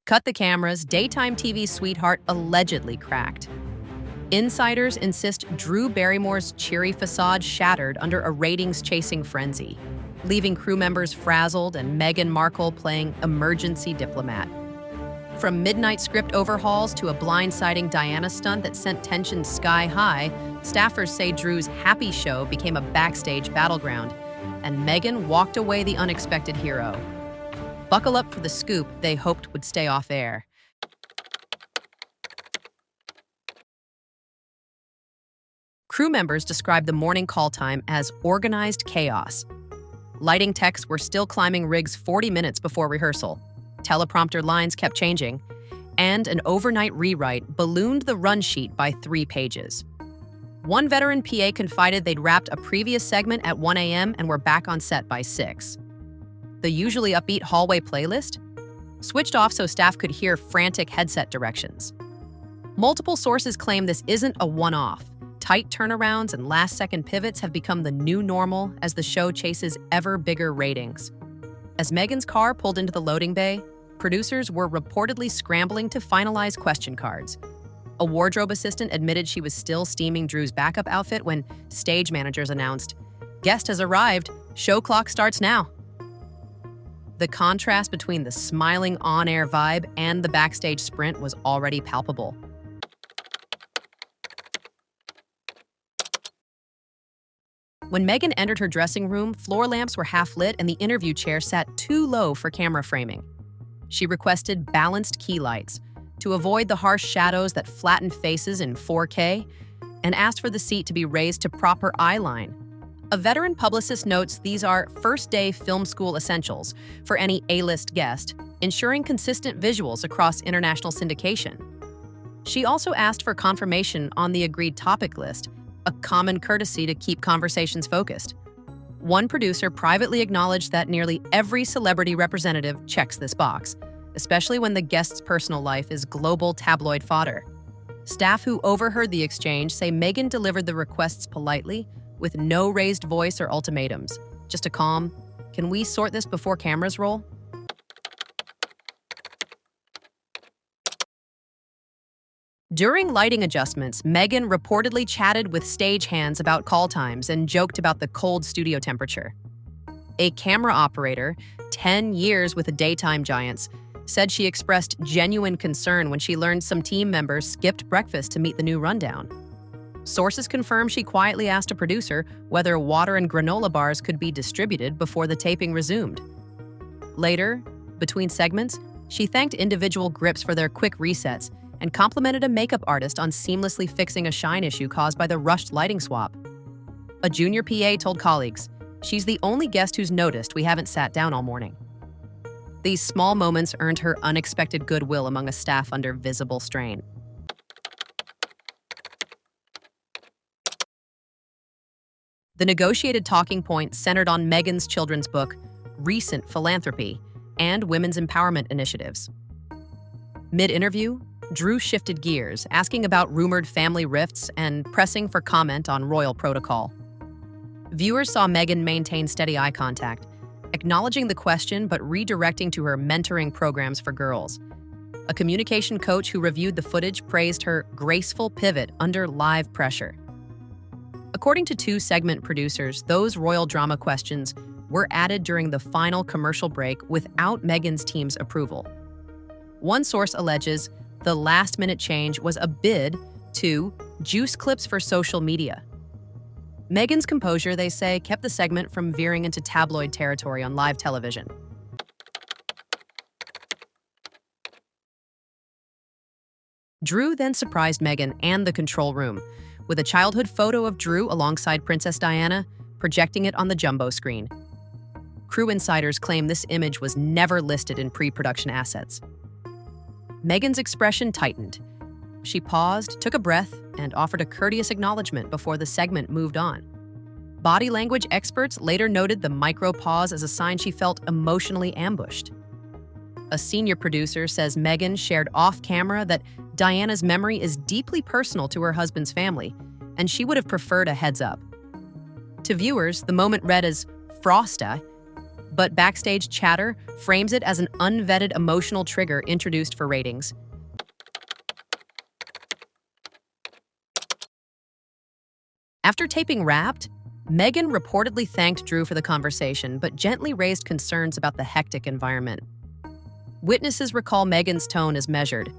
Cut the cameras, daytime TV sweetheart allegedly cracked. Insiders insist Drew Barrymore's cheery facade shattered under a ratings-chasing frenzy, leaving crew members frazzled and Meghan Markle playing emergency diplomat. From midnight script overhauls to a blindsiding Diana stunt that sent tension sky high, staffers say Drew's happy show became a backstage battleground, and Meghan walked away the unexpected hero. Buckle up for the scoop they hoped would stay off air. Crew members described the morning call time as organized chaos. Lighting techs were still climbing rigs 40 minutes before rehearsal. Teleprompter lines kept changing, and an overnight rewrite ballooned the run sheet by 3 pages. One veteran PA confided they'd wrapped a previous segment at 1 a.m. and were back on set by 6. The usually upbeat hallway playlist switched off so staff could hear frantic headset directions. Multiple sources claim this isn't a one-off. Tight turnarounds and last-second pivots have become the new normal as the show chases ever bigger ratings. As Meghan's car pulled into the loading bay, producers were reportedly scrambling to finalize question cards. A wardrobe assistant admitted she was still steaming Drew's backup outfit when stage managers announced, "Guest has arrived, show clock starts now." The contrast between the smiling on-air vibe and the backstage sprint was already palpable. When Meghan entered her dressing room, floor lamps were half lit and the interview chair sat too low for camera framing. She requested balanced key lights to avoid the harsh shadows that flattened faces in 4K, and asked for the seat to be raised to proper eye line. A veteran publicist notes these are first-day film school essentials for any A-list guest, ensuring consistent visuals across international syndication. She also asked for confirmation on the agreed topic list, a common courtesy to keep conversations focused. One producer privately acknowledged that nearly every celebrity representative checks this box, especially when the guest's personal life is global tabloid fodder. Staff who overheard the exchange say Meghan delivered the requests politely, with no raised voice or ultimatums. Just a calm, "Can we sort this before cameras roll?" During lighting adjustments, Meghan reportedly chatted with stagehands about call times and joked about the cold studio temperature. A camera operator, 10 years with the daytime giants, said she expressed genuine concern when she learned some team members skipped breakfast to meet the new rundown. Sources confirm she quietly asked a producer whether water and granola bars could be distributed before the taping resumed. Later, between segments, she thanked individual grips for their quick resets and complimented a makeup artist on seamlessly fixing a shine issue caused by the rushed lighting swap. A junior PA told colleagues, "She's the only guest who's noticed we haven't sat down all morning." These small moments earned her unexpected goodwill among a staff under visible strain. The negotiated talking point centered on Meghan's children's book, recent philanthropy, and women's empowerment initiatives. Mid-interview, Drew shifted gears, asking about rumored family rifts and pressing for comment on royal protocol. Viewers saw Meghan maintain steady eye contact, acknowledging the question but redirecting to her mentoring programs for girls. A communication coach who reviewed the footage praised her graceful pivot under live pressure. According to 2 segment producers, those royal drama questions were added during the final commercial break without Meghan's team's approval. One source alleges the last-minute change was a bid to juice clips for social media. Meghan's composure, they say, kept the segment from veering into tabloid territory on live television. Drew then surprised Meghan and the control room with a childhood photo of Drew alongside Princess Diana, projecting it on the jumbo screen. Crew insiders claim this image was never listed in pre-production assets. Meghan's expression tightened. She paused, took a breath, and offered a courteous acknowledgement before the segment moved on. Body language experts later noted the micro-pause as a sign she felt emotionally ambushed. A senior producer says Meghan shared off-camera that Diana's memory is deeply personal to her husband's family, and she would have preferred a heads-up. To viewers, the moment read as "Frosta," but Backstage chatter frames it as an unvetted emotional trigger introduced for ratings. After taping Wrapped, Meghan reportedly thanked Drew for the conversation, but gently raised concerns about the hectic environment. Witnesses recall Meghan's tone as measured.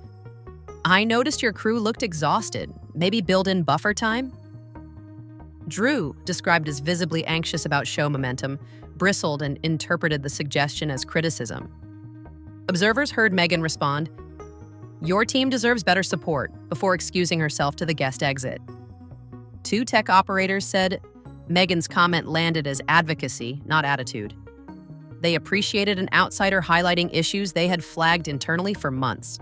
"I noticed your crew looked exhausted. Maybe build in buffer time?" Drew, described as visibly anxious about show momentum, bristled and interpreted the suggestion as criticism. Observers heard Meghan respond, "Your team deserves better support," before excusing herself to the guest exit. Two tech operators said Meghan's comment landed as advocacy, not attitude. They appreciated an outsider highlighting issues they had flagged internally for months.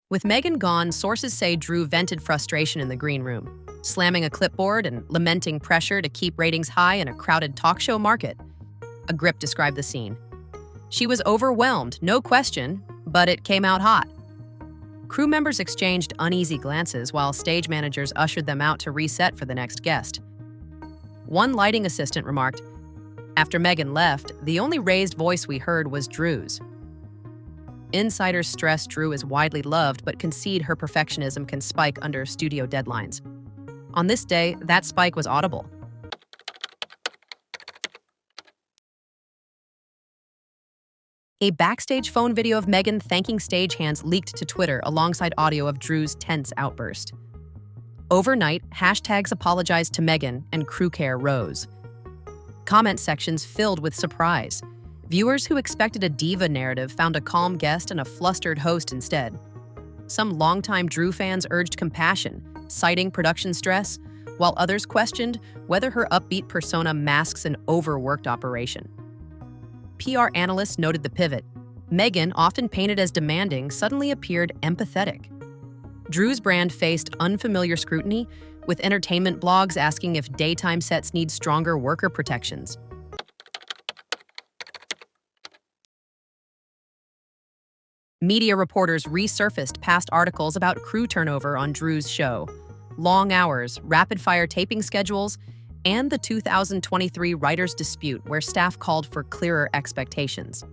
With Meghan gone, sources say Drew vented frustration in the green room, slamming a clipboard and lamenting pressure to keep ratings high in a crowded talk show market. A grip described the scene. "She was overwhelmed, no question, but it came out hot." Crew members exchanged uneasy glances while stage managers ushered them out to reset for the next guest. One lighting assistant remarked, "After Meghan left, the only raised voice we heard was Drew's." Insiders stress Drew is widely loved but concede her perfectionism can spike under studio deadlines. On this day, that spike was audible. A backstage phone video of Meghan thanking stagehands leaked to Twitter alongside audio of Drew's tense outburst. Overnight, hashtags apologized to Meghan and crew care rose. Comment sections filled with surprise. Viewers who expected a diva narrative found a calm guest and a flustered host instead. Some longtime Drew fans urged compassion, citing production stress, while others questioned whether her upbeat persona masks an overworked operation. PR analysts noted the pivot. Meghan, often painted as demanding, suddenly appeared empathetic. Drew's brand faced unfamiliar scrutiny, with entertainment blogs asking if daytime sets need stronger worker protections. Media reporters resurfaced past articles about crew turnover on Drew's show, long hours, rapid-fire taping schedules, and the 2023 writers' dispute where staff called for clearer expectations.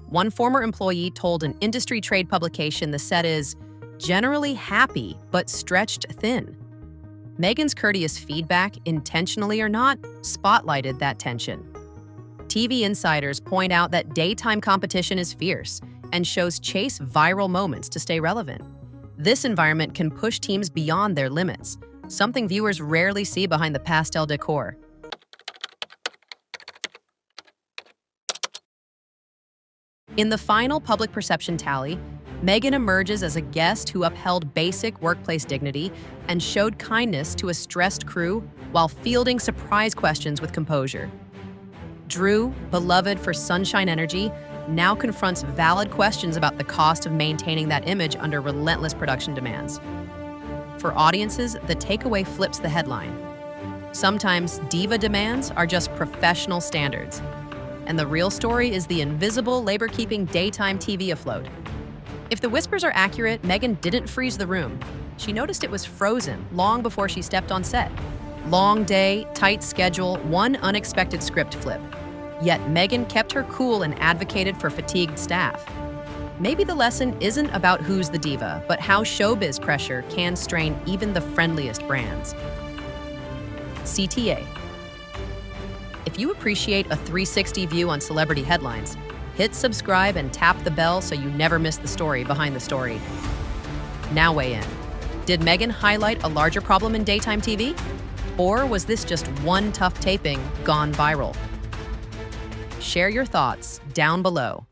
One former employee told an industry trade publication the set is generally happy but stretched thin. Meghan's courteous feedback, intentionally or not, spotlighted that tension. TV insiders point out that daytime competition is fierce and shows chase viral moments to stay relevant. This environment can push teams beyond their limits, something viewers rarely see behind the pastel decor. In the final public perception tally, Meghan emerges as a guest who upheld basic workplace dignity and showed kindness to a stressed crew while fielding surprise questions with composure. Drew, beloved for sunshine energy, now confronts valid questions about the cost of maintaining that image under relentless production demands. For audiences, the takeaway flips the headline. Sometimes diva demands are just professional standards, and the real story is the invisible labor keeping daytime TV afloat. If the whispers are accurate, Meghan didn't freeze the room. She noticed it was frozen long before she stepped on set. Long day, tight schedule, one unexpected script flip. Yet Meghan kept her cool and advocated for fatigued staff. Maybe the lesson isn't about who's the diva, but how showbiz pressure can strain even the friendliest brands. CTA. If you appreciate a 360 view on celebrity headlines, hit subscribe and tap the bell so you never miss the story behind the story. Now weigh in. Did Meghan highlight a larger problem in daytime TV? Or was this just one tough taping gone viral? Share your thoughts down below.